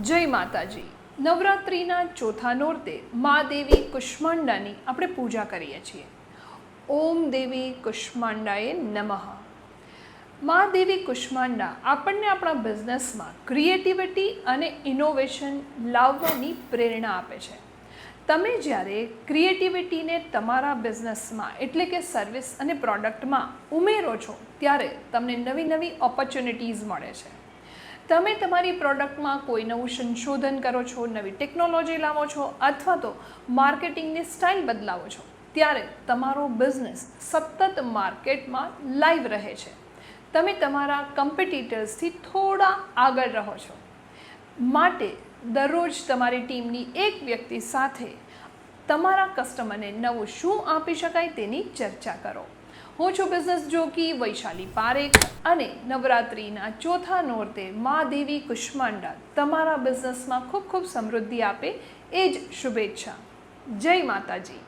જય માતાજી। નવરાત્રિના ચોથા નોરતે મા દેવી કુષ્માંડાની આપણે પૂજા કરીએ છીએ। ઓમ દેવી કુષ્માંડાએ નમઃ। મા દેવી કુષ્માંડા આપણને આપણા બિઝનેસમાં ક્રિએટિવિટી અને ઇનોવેશન લાવવાની પ્રેરણા આપે છે। તમે જ્યારે ક્રિએટિવિટીને તમારા બિઝનેસમાં એટલે કે સર્વિસ અને પ્રોડક્ટમાં ઉમેરો છો ત્યારે તમને નવી નવી ઓપોર્ચ્યુનિટીઝ મળે છે। તમે તમારી પ્રોડક્ટમાં કોઈ નવું સંશોધન કરો છો, નવી ટેકનોલોજી લાવો છો અથવા તો માર્કેટિંગની સ્ટાઇલ બદલાવો છો ત્યારે તમારો બિઝનેસ સતત માર્કેટમાં લાઈવ રહે છે। તમે તમારા કમ્પિટિટર્સથી થોડા આગળ રહો છો। માટે દરરોજ તમારી ટીમની એક વ્યક્તિ સાથે તમારા કસ્ટમરને નવું શું આપી શકાય તેની ચર્ચા કરો। હું છું બિઝનેસ જોકી વૈશાલી પારેખ અને નવરાત્રિના ચોથા નોરતે મા દેવી કુષ્માંડા તમારા બિઝનેસમાં ખૂબ ખૂબ સમૃદ્ધિ આપે એ જ શુભેચ્છા। જય માતાજી।